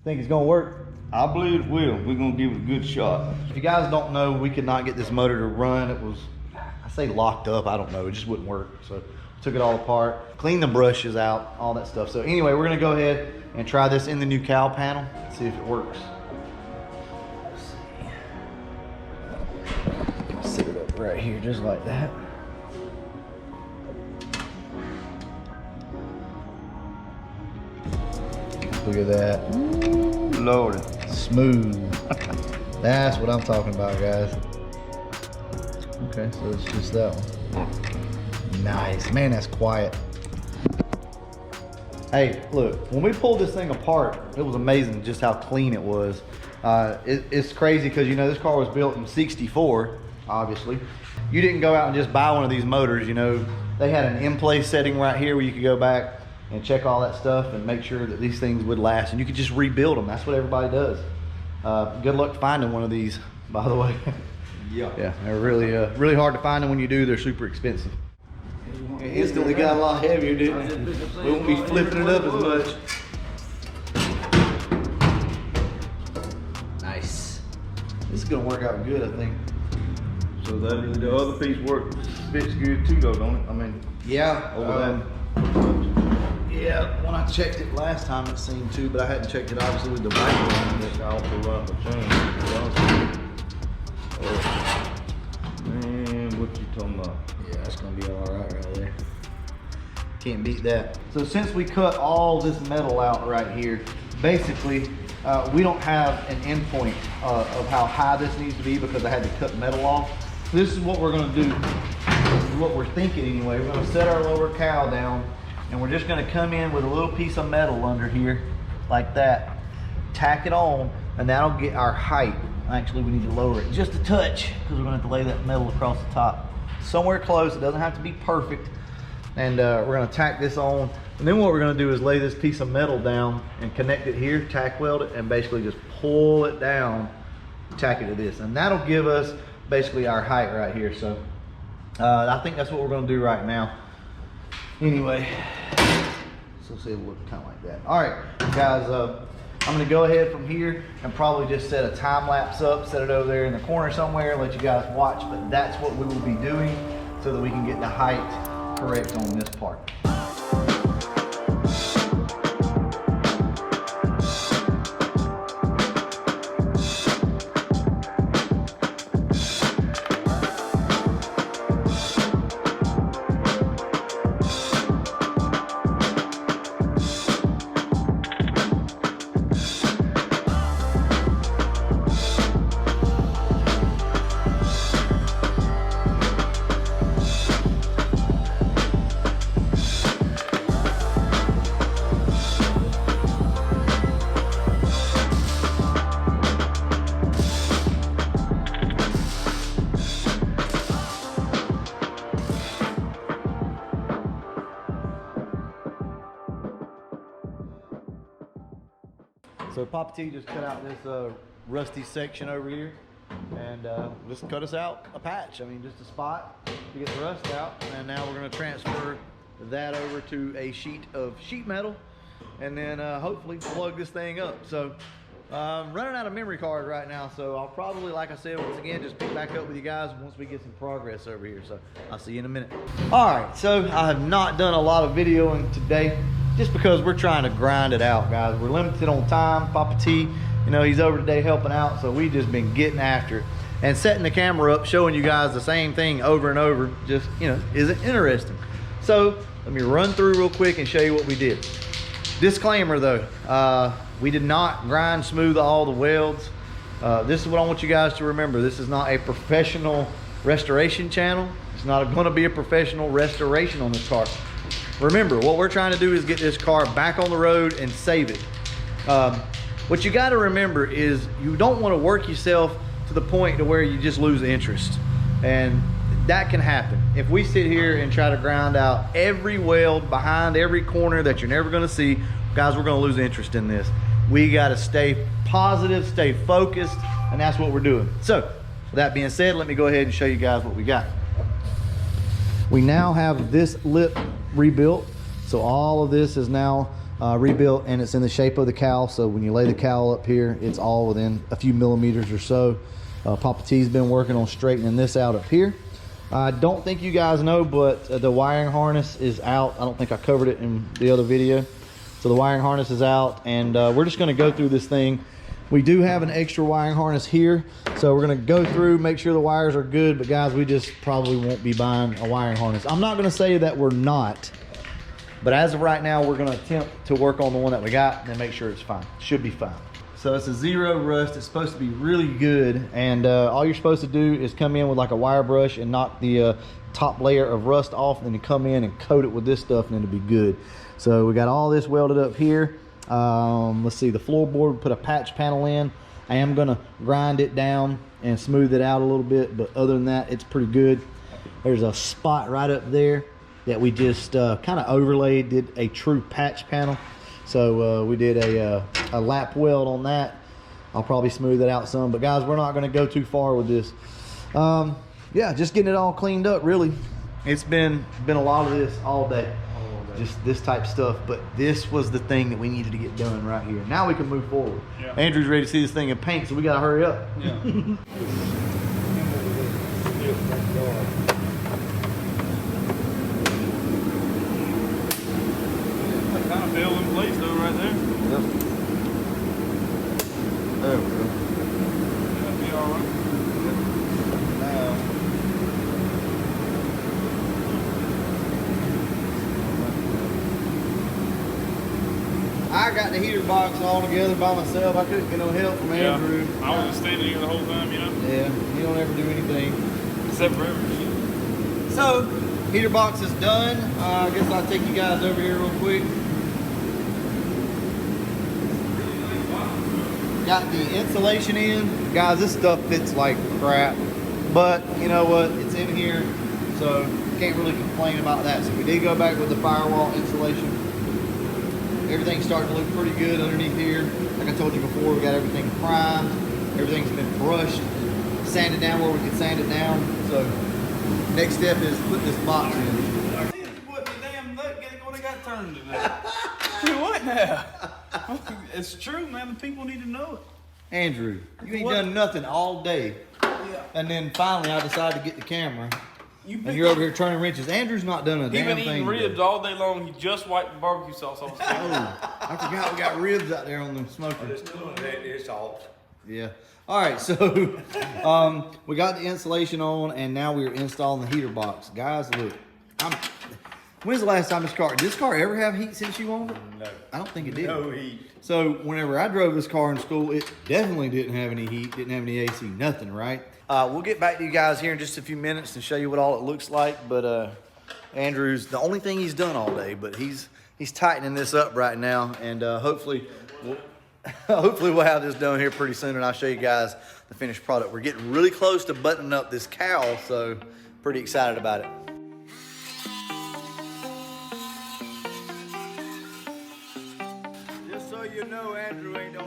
Think it's gonna work? I believe it will. We're gonna give it a good shot. If you guys don't know, we could not get this motor to run. It was, I say locked up, I don't know, it just wouldn't work. So took it all apart, cleaned the brushes out, all that stuff. So anyway, we're gonna go ahead and try this in the new Cowl panel, see if it works. Let's see. Set it up right here, just like that. Look at that. Lordy. Smooth. That's what I'm talking about, guys. Okay, so it's just that one. Nice. Man, that's quiet. Hey, look, when we pulled this thing apart, it was amazing just how clean it was. It's crazy because, you know, this car was built in '64, obviously. You didn't go out and just buy one of these motors, you know. They had an in-place setting right here where you could go back and check all that stuff and make sure that these things would last, and you could just rebuild them. That's what everybody does. Good luck finding one of these, by the way. Yeah. Yeah, they're really really hard to find, and when you do, they're super expensive. It instantly got a lot heavier, didn't it? We won't be flipping it up as much. Nice. This is gonna work out good, I think. So that the other piece fits good too, though, don't it? I mean, yeah. Over that. Yeah, when I checked it last time it seemed to, but I hadn't checked it obviously with the vacuum. I'll pull out the chain. Man, what you talking about? Yeah, that's gonna be all right there. Can't beat that. So since we cut all this metal out right here, basically we don't have an endpoint of how high this needs to be because I had to cut metal off. This is what we're gonna do. This is what we're thinking anyway. We're gonna set our lower cowl down, and we're just gonna come in with a little piece of metal under here, like that. Tack it on, and that'll get our height. Actually, we need to lower it just a touch because we're gonna have to lay that metal across the top. Somewhere close, it doesn't have to be perfect. And we're gonna tack this on. And then what we're gonna do is lay this piece of metal down and connect it here, tack weld it, and basically just pull it down, tack it to this. And that'll give us basically our height right here. So I think that's what we're gonna do right now. Anyway, so see, it'll look kind of like that. All right, guys, I'm gonna go ahead from here and probably just set a time lapse up, set it over there in the corner somewhere, and let you guys watch, but that's what we will be doing so that we can get the height correct on this part. So Papa T just cut out this rusty section over here and just cut us out a patch. I mean, just a spot to get the rust out. And now we're gonna transfer that over to a sheet of sheet metal and then hopefully plug this thing up. So I'm running out of memory card right now, so I'll probably, like I said, once again, just pick back up with you guys once we get some progress over here. So I'll see you in a minute. All right, so I have not done a lot of videoing today, just because we're trying to grind it out, guys. We're limited on time. Papa T, you know, he's over today helping out, so we just been getting after it. And setting the camera up, showing you guys the same thing over and over, just, you know, isn't interesting. So let me run through real quick and show you what we did. Disclaimer though, we did not grind smooth all the welds. This is what I want you guys to remember. This is not a professional restoration channel. It's not going to be a professional restoration on this car. Remember, what we're trying to do is get this car back on the road and save it. What you got to remember is you don't want to work yourself to the point to where you just lose interest. And that can happen. If we sit here and try to grind out every weld behind every corner that you're never going to see, guys, we're going to lose interest in this. We got to stay positive, stay focused, and that's what we're doing. So, with that being said, let me go ahead and show you guys what we got. We now have this lip rebuilt, so all of this is now rebuilt, and it's in the shape of the cowl. So when you lay the cowl up here, it's all within a few millimeters or so. Papa T's been working on straightening this out up here. I don't think you guys know, but the wiring harness is out. I don't think I covered it in the other video. So the wiring harness is out, and we're just going to go through this thing. We do have an extra wiring harness here, so we're going to go through, make sure the wires are good. But guys, we just probably won't be buying a wiring harness. I'm not going to say that we're not, but as of right now, we're going to attempt to work on the one that we got and then make sure it's fine. Should be fine. So it's a 0 rust. It's supposed to be really good, and all you're supposed to do is come in with like a wire brush and knock the top layer of rust off, and then you come in and coat it with this stuff, and it'll be good. So we got all this welded up here. Let's see, the floorboard, put a patch panel in. I am gonna grind it down and smooth it out a little bit, but other than that, it's pretty good. There's a spot right up there that we just kind of overlaid, did a true patch panel. So we did a lap weld on that. I'll probably smooth it out some, but guys, we're not gonna go too far with this. Yeah, just getting it all cleaned up, really. It's been a lot of this all day. Just this type stuff, but this was the thing that we needed to get done right here. Now we can move forward. Yeah. Andrew's ready to see this thing in paint, so we gotta hurry up. Yeah. Kind of fell in place though, right there. Yep. There we go. That'll be all right. Now, I got the heater box all together by myself. I couldn't get no help from Andrew. I was just standing here the whole time, you know? Yeah, he don't ever do anything. Except for everything. So, heater box is done. I guess I'll take you guys over here real quick. Got the insulation in. Guys, this stuff fits like crap. But, you know what? It's in here, so can't really complain about that. So we did go back with the firewall insulation. Everything's starting to look pretty good underneath here. Like I told you before, we got everything primed. Everything's been brushed, sanded down where we can sand it down. So next step is put this box in. What the damn nut when it got turned today? Do what now? It's true, man. The people need to know it. Andrew, you ain't done nothing all day. Yeah. And then finally I decided to get the camera. And you're over here turning wrenches. Andrew's not done a damn thing. He's been eating ribs all day long. He just wiped the barbecue sauce off his face. Oh, I forgot we got ribs out there on the smoker. It's off. Yeah. All right, so we got the insulation on, and now we're installing the heater box. Guys, look. When's the last time did this car ever have heat since you owned it? No. I don't think it did. No heat. So whenever I drove this car in school, it definitely didn't have any heat, didn't have any AC, nothing, right? We'll get back to you guys here in just a few minutes and show you what all it looks like. But Andrew's the only thing he's done all day, but he's tightening this up right now, and hopefully we'll have this done here pretty soon, and I'll show you guys the finished product. We're getting really close to buttoning up this cowl, so pretty excited about it. Just so you know, Andrew ain't the